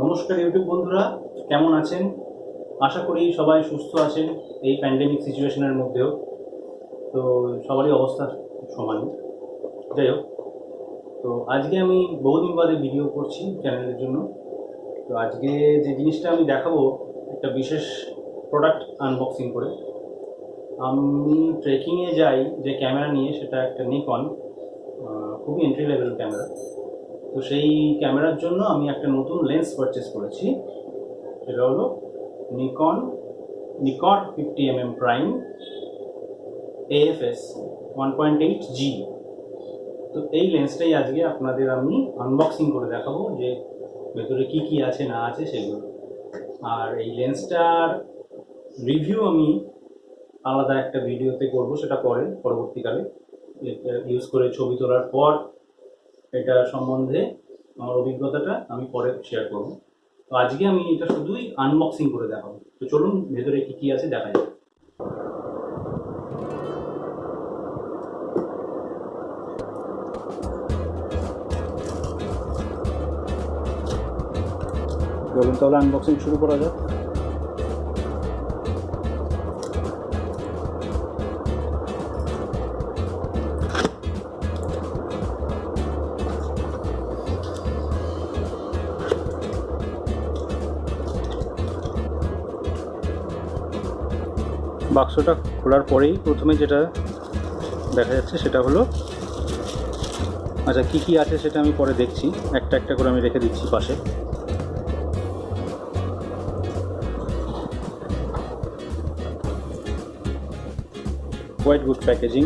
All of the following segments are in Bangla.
নমস্কার ইউটিউব বন্ধুরা, কেমন আছেন? আশা করি সবাই সুস্থ আছেন এই প্যান্ডেমিক সিচুয়েশনের মধ্যেও। তো সবারই অবস্থা সমান। যাই হোক, তো আজকে আমি বহুদিন বাদে ভিডিও করছি চ্যানেলের জন্য। তো আজকে যে জিনিসটা আমি দেখাবো, একটা বিশেষ প্রোডাক্ট আনবক্সিং করে। আমি ট্রেকিংয়ে যাই যে ক্যামেরা নিয়ে, সেটা একটা নিকন, খুবই এন্ট্রি লেভেল ক্যামেরা। তো সেই ক্যামেরার জন্য আমি একটা নতুন লেন্স পারচেস করেছি। সেটা হলো NIKKOR 50mm prime AFS 1.8G। তো এই লেন্সটাই আজকে আপনাদের আমি আনবক্সিং করে দেখাবো, যে ভেতরে কি কি আছে না আছে সেগুলো। আর এই লেন্সটার রিভিউ আমি আলাদা একটা ভিডিওতে করব, সেটা পরবর্তীকালে ইউজ করে ছবি তোলার পর এটা সম্বন্ধে আমার অভিজ্ঞতাটা আমি পরে শেয়ার করব। তো আজকে আমি এটা শুধুই আনবক্সিং করে দেখাবো। তো চলুন ভেতরে কি কি আছে দেখা যাক। চলুন তাহলে আনবক্সিং শুরু করা যাক। বাক্সটা খোলার পরেই প্রথমে যেটা দেখা যাচ্ছে সেটা হলো, আচ্ছা কী কী আছে সেটা আমি পরে দেখছি, একটা একটা করে আমি রেখে দিচ্ছি পাশে। Quite good packaging.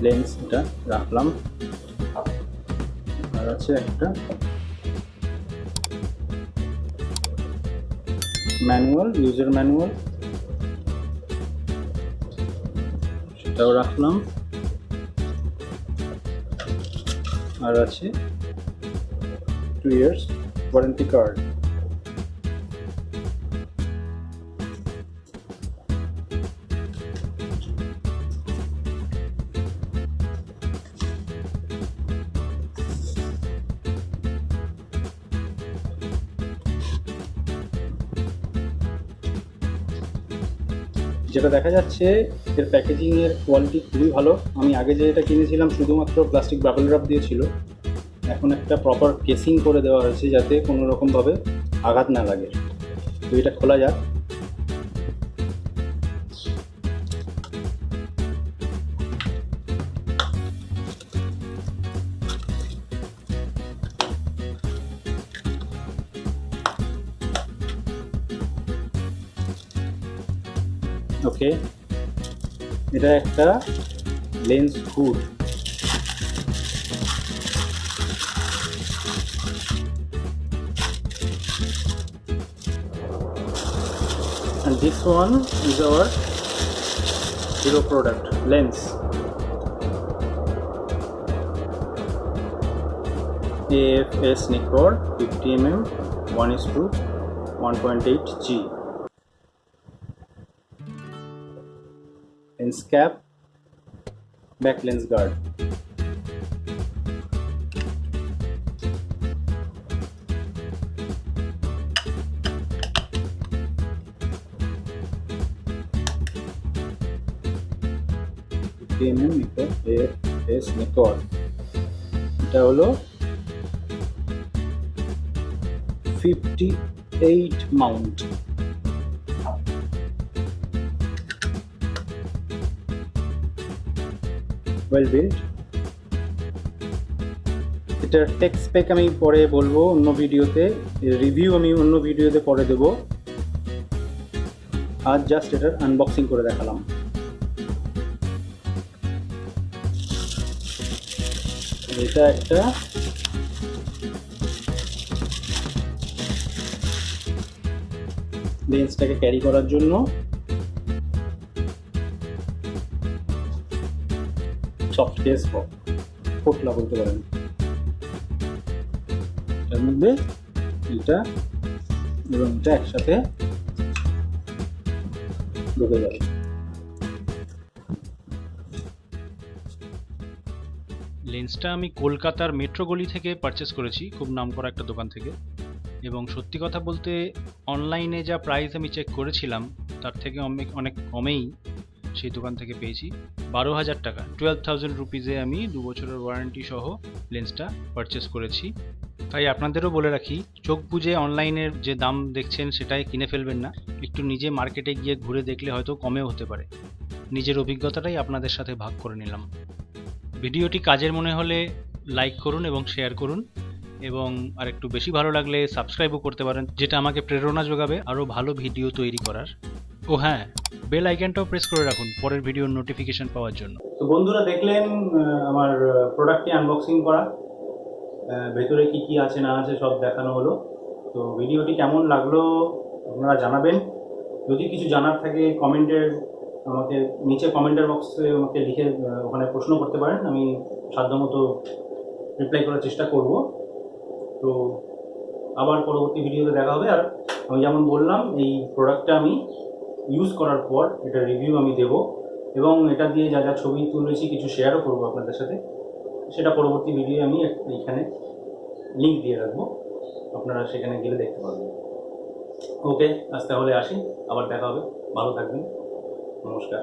লেন্সটা রাখলাম, আর আছে একটা ম্যানুয়াল, ইউজার ম্যানুয়াল, সেটাও রাখলাম। আর আছে 2 years ওয়ারেন্টি কার্ড। যেটা দেখা যাচ্ছে এর প্যাকেজিংয়ের কোয়ালিটি খুবই ভালো। আমি আগে যেটা কিনেছিলাম শুধুমাত্র প্লাস্টিক বাবল র্যাপ দিয়েছিল, এখন একটা প্রপার কেসিং করে দেওয়া হয়েছে যাতে কোনো রকমভাবে আঘাত না লাগে। তো এটা খোলা যাক। ওকে, এটা একটা lens hood. And this one is our hero product lens, AFS NIKKOR 50mm 1:1.8G. Lens cap, back lens guard. AFS NIKKOR, এটা হলো 58 মাউন্ট। Well build. এটার টেক স্পেক আমি পরে বলবো অন্য ভিডিওতে, রিভিউ আমি অন্য ভিডিওতে পরে দেবো। আজ জাস্ট এটার আনবক্সিং করে দেখালাম। এটা একটা লেন্সটাকে ক্যারি করার জন্য সফট কেস, পোটলা বলতে পারেন। এর মধ্যে এটা এবং এটা একসাথে ঢুকে যাবে। লেন্সটা আমি কলকাতার মেট্রো গলি থেকে পারচেস করেছি, খুব নামকরা একটা দোকান থেকে। এবং সত্যি কথা বলতে অনলাইনে যা প্রাইস আমি চেক করেছিলাম তার থেকে অনেক অনেক কমেই সেই দোকান থেকে পেয়েছি। 12,000 টাকা, 12,000 রুপিজে আমি 2 বছরের ওয়ারেন্টি সহ লেন্সটা পারচেস করেছি। তাই আপনাদেরও বলে রাখি, চোখ বুঝে অনলাইনের যে দাম দেখছেন সেটাই কিনে ফেলবেন না। একটু নিজে মার্কেটে গিয়ে ঘুরে দেখলে হয়তো কমেও হতে পারে। নিজের অভিজ্ঞতাটাই আপনাদের সাথে ভাগ করে নিলাম। ভিডিওটি কাজের মনে হলে লাইক করুন এবং শেয়ার করুন, এবং আর একটু বেশি ভালো লাগলে সাবস্ক্রাইবও করতে পারেন, যেটা আমাকে প্রেরণা যোগাবে আরও ভালো ভিডিও তৈরি করার। ও হ্যাঁ, বেল আইকনটাও প্রেস করে রাখুন পরের ভিডিওর নোটিফিকেশন পাওয়ার জন্য। তো বন্ধুরা, দেখলেন আমার প্রোডাক্টটি আনবক্সিং করা, ভেতরে কি কি আছে না আছে সব দেখানো হলো। তো ভিডিওটি কেমন লাগলো আপনারা জানাবেন। যদি কিছু জানার থাকে আমাকে নিচে কমেন্টের বক্সে আমাকে লিখে ওখানে প্রশ্ন করতে পারেন, আমি সাধ্যমতো রিপ্লাই করার চেষ্টা করব। তো আবার পরবর্তী ভিডিওতে দেখা হবে। আর আমি যেমন বললাম, এই প্রোডাক্টটা আমি ইউজ করার পর এটা রিভিউ আমি দেব, এবং এটা দিয়ে যা যা ছবি তুলেছি কিছু শেয়ারও করবো আপনাদের সাথে। সেটা পরবর্তী ভিডিও আমি এইখানে লিঙ্ক দিয়ে রাখবো, আপনারা সেখানে গেলে দেখতে পাবেন। ওকে, আজ তাহলে আসি, আবার দেখা হবে। ভালো থাকবেন, নমস্কার।